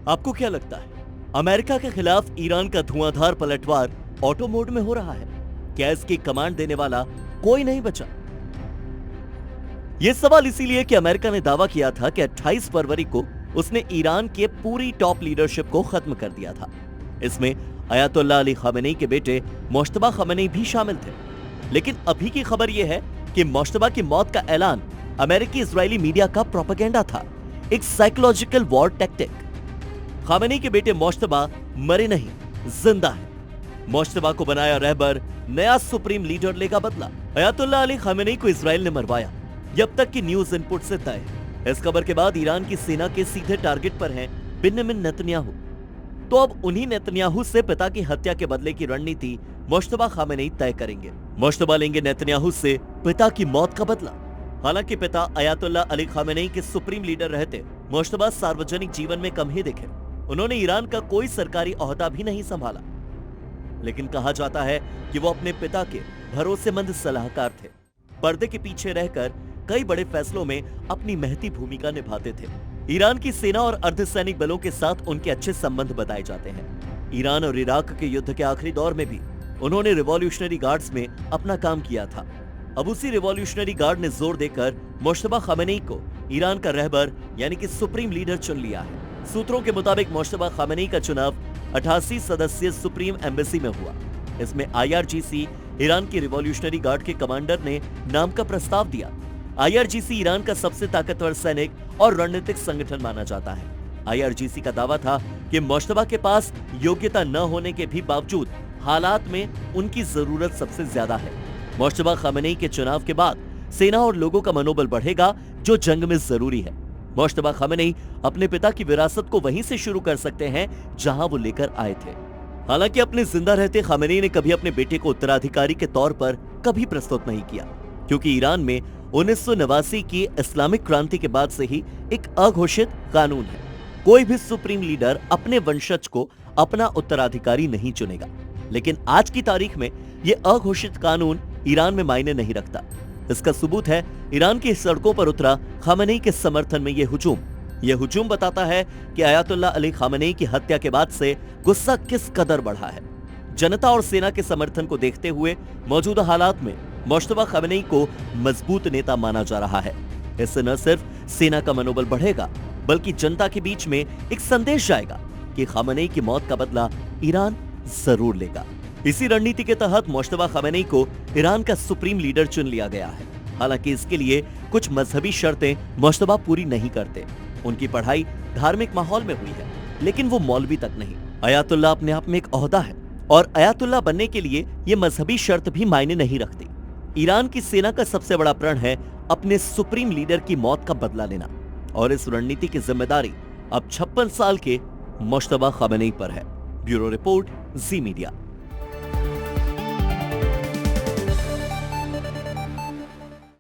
आपको क्या लगता है, अमेरिका के खिलाफ ईरान का धुआंधार पलटवार ऑटो मोड में हो रहा है? क्या इसकी कमांड देने वाला कोई नहीं बचा? यह सवाल इसीलिए कि अमेरिका ने दावा किया था कि 28 फरवरी को उसने ईरान के पूरी टॉप लीडरशिप को खत्म कर दिया था। इसमें अयातुल्लाह अली खामेनी के बेटे मुज्तबा खामेनी भी शामिल थे। लेकिन अभी की खबर यह है कि मुज्तबा की मौत का ऐलान अमेरिकी इजरायली मीडिया का प्रोपेगेंडा था, एक साइकोलॉजिकल वॉर टैक्टिक। खामेनी के बेटे मुज्तबा मरे नहीं, जिंदा है। मुज्तबा को बनाया रहबर, नया सुप्रीम लीडर लेगा बदला। अयातुल्लाह अली खामेनी को इजराइल ने मरवाया, ये अब तक की न्यूज इनपुट से तय है। इस खबर के बाद ईरान की सेना के सीधे टारगेट पर हैं बिन्यामिन नेतन्याहू। तो अब उन्हीं नेतन्याहू से पिता की हत्या के बदले की रणनीति मुज्तबा खामेनी तय करेंगे। मुज्तबा लेंगे नेतन्याहू से पिता की मौत का बदला। हालांकि पिता अयातुल्लाह अली खामेनी के सुप्रीम लीडर रहते मुज्तबा सार्वजनिक जीवन में कम ही दिखे। उन्होंने ईरान का कोई सरकारी ओहदा भी नहीं संभाला, लेकिन कहा जाता है कि वो अपने पिता के भरोसेमंद सलाहकार थे। पर्दे के पीछे रहकर कई बड़े फैसलों में अपनी महती भूमिका निभाते थे। ईरान की सेना और अर्धसैनिक बलों के साथ उनके अच्छे संबंध बताए जाते हैं। ईरान और इराक के युद्ध के आखिरी दौर में भी उन्होंने रिवॉल्यूशनरी गार्ड्स में अपना काम किया था। अब उसी रिवॉल्यूशनरी गार्ड ने जोर देकर मुज्तबा खामेनी को ईरान का रहबर यानी कि सुप्रीम लीडर चुन लिया है। सूत्रों के मुताबिक मुज्तबा खामेनी का चुनाव 88 सदस्यीय सुप्रीम एम्बेसी में हुआ। इसमें IRGC ईरान की रिवॉल्यूशनरी गार्ड के कमांडर ने नाम का प्रस्ताव दिया। IRGC ईरान का सबसे ताकतवर सैनिक और रणनीतिक संगठन माना जाता है। IRGC का दावा था कि मुज्तबा के पास योग्यता न होने के भी बावजूद हालात में उनकी जरूरत सबसे ज्यादा है। मुज्तबा खामेनी के चुनाव के बाद सेना और लोगों का मनोबल बढ़ेगा, जो जंग में जरूरी है। मुज्तबा खामेनी अपने पिता की विरासत को वहीं से शुरू कर सकते हैं जहां वो लेकर आए थे। हालांकि अपने जिंदा रहते खामेनी ने कभी अपने बेटे को उत्तराधिकारी के तौर पर कभी प्रस्तुत नहीं किया, क्योंकि ईरान में 1989 की इस्लामिक क्रांति के बाद से ही एक अघोषित कानून है, कोई भी सुप्रीम लीडर अपने वंशज को अपना उत्तराधिकारी नहीं चुनेगा। लेकिन आज की तारीख में यह अघोषित कानून ईरान में मायने नहीं रखता। इसका सबूत है ईरान की सड़कों पर उतरा खामेनी के समर्थन में यह हुजूम बताता है कि अयातुल्लाह अली खामेनी की हत्या के बाद से गुस्सा किस कदर बढ़ा है। जनता और सेना के समर्थन को देखते हुए मौजूदा हालात में मुज्तबा खामेनी को मजबूत नेता माना जा रहा है। इससे न सिर्फ सेना का मनोबल बढ़ेगा, बल्कि जनता के बीच में एक संदेश जाएगा कि खामेनी की मौत का बदला ईरान जरूर लेगा। इसी रणनीति के तहत मुज्तबा खामेनी को ईरान का सुप्रीम लीडर चुन लिया गया है। हालांकि इसके लिए कुछ मजहबी शर्तें मुज्तबा पूरी नहीं करते। उनकी पढ़ाई धार्मिक माहौल में हुई है, लेकिन वो मौलवी तक नहीं। अयातुल्लाह अपने आप में एक ओहदा है और अयातुल्लाह बनने के लिए ये मजहबी शर्त भी मायने नहीं रखती। ईरान की सेना का सबसे बड़ा प्रण है अपने सुप्रीम लीडर की मौत का बदला लेना, और इस रणनीति की जिम्मेदारी अब 56 साल के मुज्तबा खामेनी पर है। ब्यूरो रिपोर्ट, जी मीडिया।